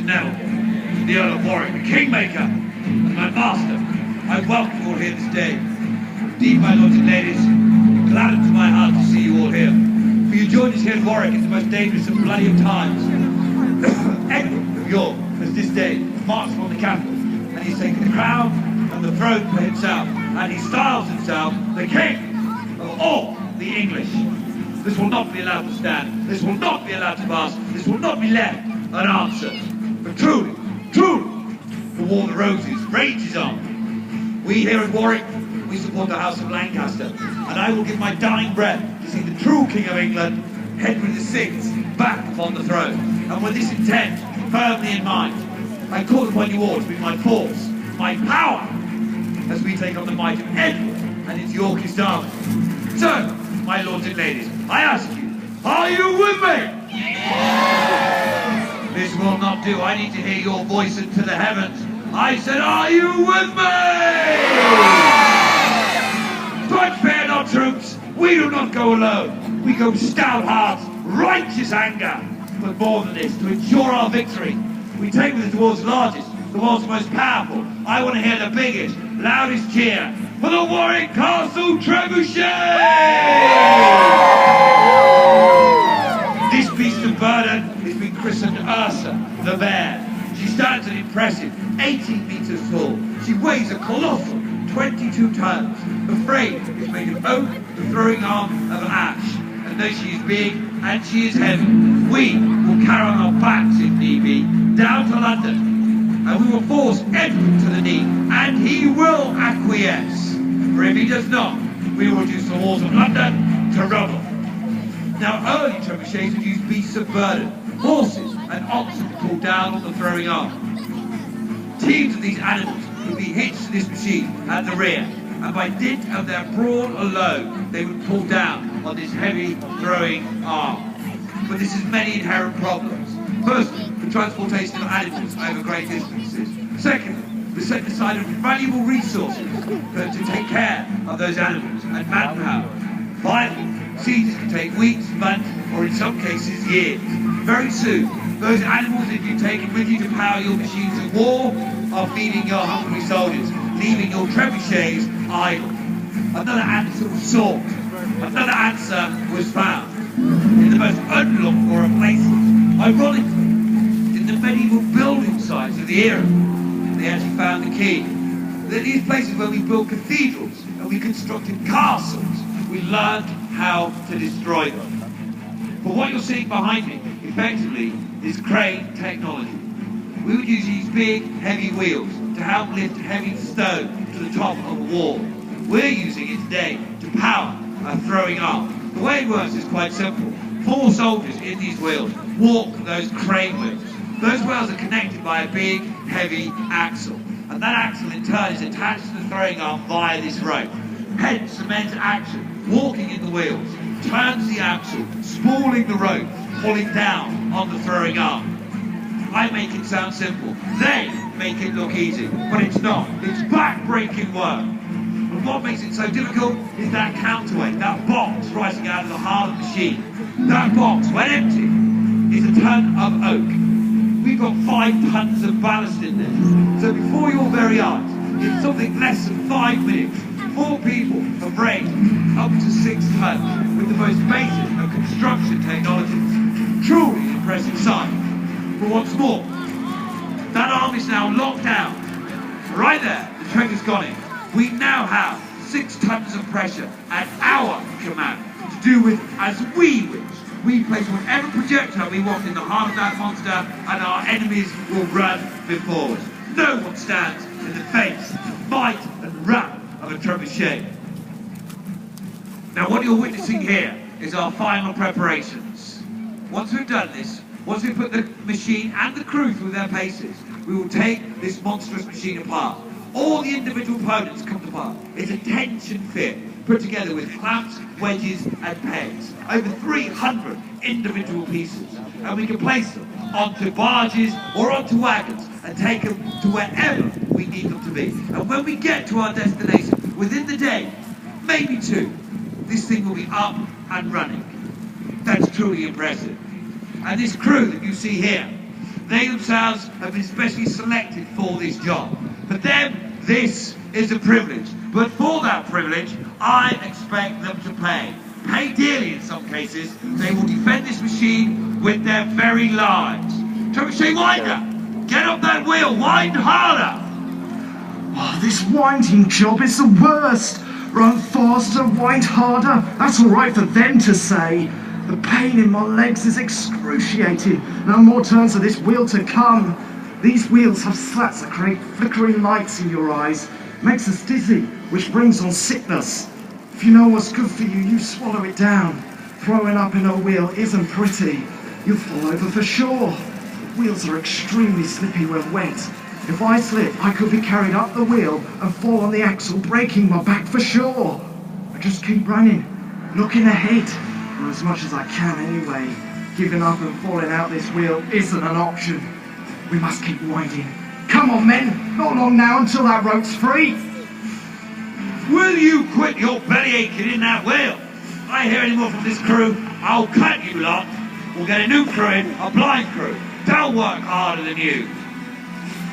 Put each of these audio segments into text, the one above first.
Neville, the Earl of Warwick, the Kingmaker, and my master, I welcome you all here this day. Indeed, my lords and ladies, glad to my heart to see you all here. For you joined us here at Warwick in the most dangerous and bloody of times. Edward of York has this day marched from the capital, and he's taken the crown and the throne for himself, and he styles himself the King of all the English. This will not be allowed to stand. This will not be allowed to pass. This will not be left unanswered. But truly, the War of the Roses rages on. We here at Warwick, we support the House of Lancaster, and I will give my dying breath to see the true King of England, Henry VI, back upon the throne. And with this intent firmly in mind, I call upon you all to be my force, my power, as we take on the might of Edward and his Yorkist army. So, my lords and ladies, I ask you, are you with me? This will not do. I need to hear your voice into the heavens. I said, are you with me? But fear not, troops. We do not go alone. We go stout hearts, righteous anger. But more than this, to ensure our victory, we take with the world's largest, the world's most powerful. I want to hear the biggest, loudest cheer for the Warwick Castle trebuchet! This beast of burden has been christened Ursa, the bear. She stands an impressive 18 meters tall. She weighs a colossal 22 tons. The frame is made of oak, the throwing arm of ash. And though she is big and she is heavy, we will carry on our backs, if need be, down to London. And we will force Edward to the knee, and he will acquiesce. For if he does not, we will reduce the walls of London to rubble. Now, early trebuchets would use beasts of burden, horses and oxen to pull down on the throwing arm. Teams of these animals would be hitched to this machine at the rear, and by dint of their brawn alone, they would pull down on this heavy throwing arm. But this has many inherent problems. Firstly, the transportation of animals over great distances. Secondly, the setting aside of valuable resources to take care of those animals and manpower. Finally, sieges can take weeks, months, or in some cases years. Very soon, those animals that you've taken with you to power your machines of war are feeding your hungry soldiers, leaving your trebuchets idle. Another answer was sought. Another answer was found in the most unlooked for of places. Ironically, in the medieval building sites of the era, they actually found the key. That these places where we built cathedrals and we constructed castles, we learned how to destroy them. But what you're seeing behind me, effectively, is crane technology. We would use these big, heavy wheels to help lift heavy stone to the top of a wall. We're using it today to power a throwing arm. The way it works is quite simple. 4 soldiers in these wheels walk those crane wheels. Those wheels are connected by a big, heavy axle. And that axle in turn is attached to the throwing arm via this rope. Hence, the men's action, walking in the wheels, turns the axle, spooling the rope, pulling down on the throwing arm. I make it sound simple. They make it look easy. But it's not. It's back-breaking work. And what makes it so difficult is that counterweight, that box rising out of the heart of the machine. That box, when empty, is a ton of oak. We've got 5 tons of ballast in there. So before your very eyes, in something less than 5 minutes, 4 people have raised up to 6 tons with the most basic of construction technologies. Truly impressive sight. But what's more, that arm is now locked down. Right there, the trigger's got it. We now have 6 tons of pressure at our command to do with as we wish. We place whatever projectile we want in the heart of that monster, and our enemies will run before us. No one stands in the face of might and wrath of a trebuchet. Now what you're witnessing here is our final preparations. Once we've done this, once we put the machine and the crew through their paces, we will take this monstrous machine apart. All the individual components come apart. It's a tension fit, put together with clamps, wedges and pegs. Over 300 individual pieces. And we can place them onto barges or onto wagons and take them to wherever we need them to be. And when we get to our destination, within the day, maybe 2, this thing will be up and running. That's truly impressive. And this crew that you see here, They themselves have been specially selected for this job. For them, this is a privilege. But for that privilege, I expect them to pay. Pay dearly in some cases. They will defend this machine with their very lives. Trebuchet winder, get up that wheel, wind harder! Oh, this winding job is the worst. Run faster, wind harder. That's all right for them to say. The pain in my legs is excruciating. No more turns of this wheel to come. These wheels have slats that create flickering lights in your eyes. Makes us dizzy, which brings on sickness. If you know what's good for you, you swallow it down. Throwing up in a wheel isn't pretty. You'll fall over for sure. Wheels are extremely slippy when wet. If I slip, I could be carried up the wheel and fall on the axle, breaking my back for sure. I just keep running, looking ahead, or as much as I can anyway. Giving up and falling out this wheel isn't an option. We must keep winding. Come on, men, not long now until that rope's free. Will you quit your belly aching in that wheel? If I hear any more from this crew, I'll cut you lot. We'll get a new crew in, a blind crew. They'll work harder than you.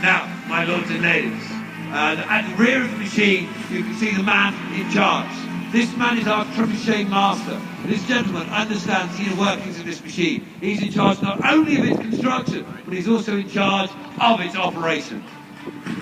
Now, my lords and ladies, at the rear of the machine, you can see the man in charge. This man is our trebuchet master. This gentleman understands the inner workings of this machine. He's in charge not only of its construction, but he's also in charge of its operation.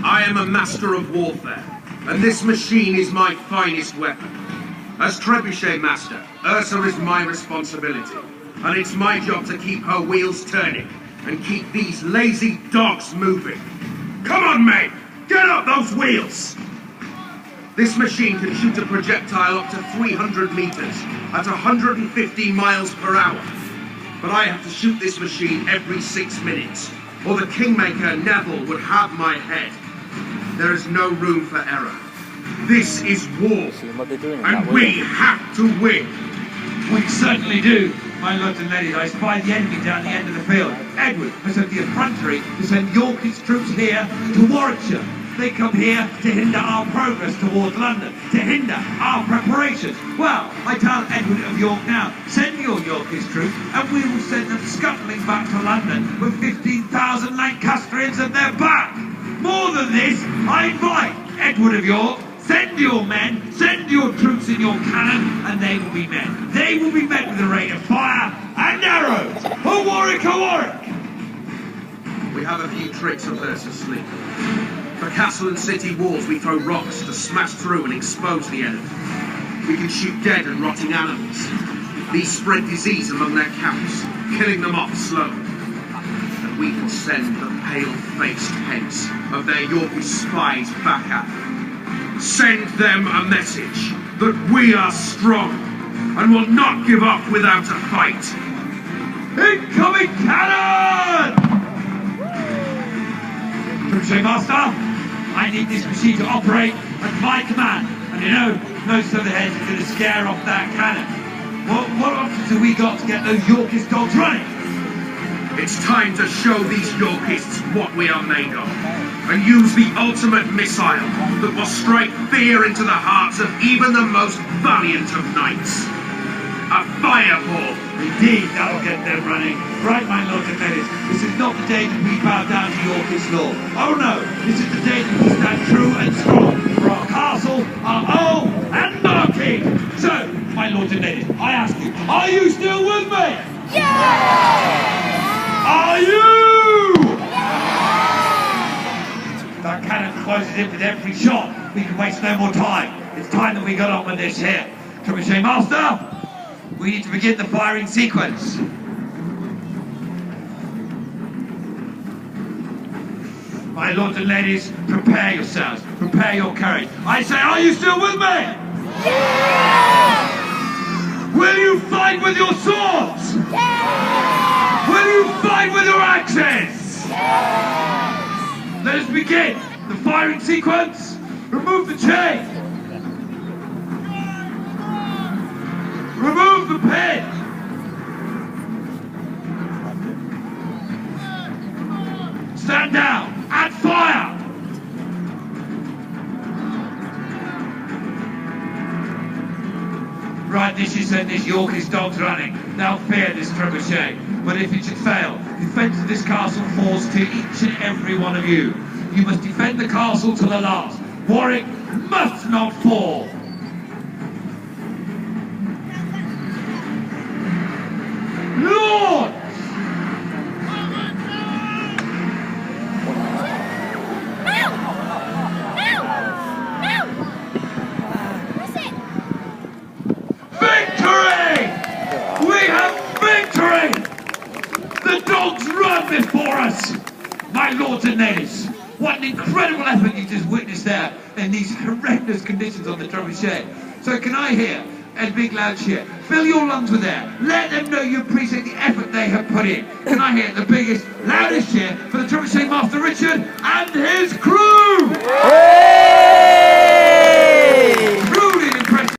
I am a master of warfare, and this machine is my finest weapon. As trebuchet master, Ursa is my responsibility, and it's my job to keep her wheels turning and keep these lazy dogs moving. Come on, men! Get up those wheels! This machine can shoot a projectile up to 300 meters at 150 miles per hour. But I have to shoot this machine every 6 minutes, or the Kingmaker Neville would have my head. There is no room for error. This is war, and we have to win. We certainly do. My lords and ladies, I spy the enemy down the end of the field. Edward has had the effrontery to send Yorkist troops here to Warwickshire. They come here to hinder our progress towards London, to hinder our preparations. Well, I tell Edward of York now, send your Yorkist troops and we will send them scuttling back to London with 15,000 Lancastrians at their back. More than this, I invite Edward of York, send your men, send your troops in your cannon, and they will be met. They will be met with a rate of fire and arrows. Oh, Warwick, oh, Warwick! We have a few tricks up Ursa's sleeve. For castle and city walls, we throw rocks to smash through and expose the enemy. We can shoot dead and rotting animals. These spread disease among their camps, killing them off slowly. And we can send the pale-faced heads of their Yorkish spies back at them. Send them a message that we are strong and will not give up without a fight. Incoming cannon! Trebuchet master, I need this machine to operate at my command. And you know, most of the heads are going to scare off that cannon. What options have we got to get those Yorkist dogs running? It's time to show these Yorkists what we are made of, and use the ultimate missile that will strike fear into the hearts of even the most valiant of knights. A fireball! Indeed, that'll get them running. Right, my lords and ladies, this is not the day that we bow down to Yorkist law. Oh no, this is the day that we stand true and strong for our castle, our home, and our king. So, my lords and ladies, I ask you, are you still with me? Yeah! Are you? That cannon closes in with every shot. We can waste no more time. It's time that we got on with this here. Trebuchet master, we need to begin the firing sequence. My lords and ladies, prepare yourselves. Prepare your courage. I say, are you still with me? Yeah! Will you fight with your swords? Yeah! Will you fight with your axes? Yeah! Let us begin the firing sequence. Remove the chain. Remove the pin. Stand down and fire. Right, this should send this Yorkist dogs running. They'll fear this trebuchet. But if it should fail, defense of this castle falls to each and every one of you. You must defend the castle to the last. Warwick must not fall. Lord! Victory! We have victory! The dogs run before us! My lords and ladies, what an incredible effort you just witnessed there in these horrendous conditions on the trebuchet. So can I hear a big loud cheer? Fill your lungs with air. Let them know you appreciate the effort they have put in. Can I hear the biggest, loudest cheer for the trebuchet master Richard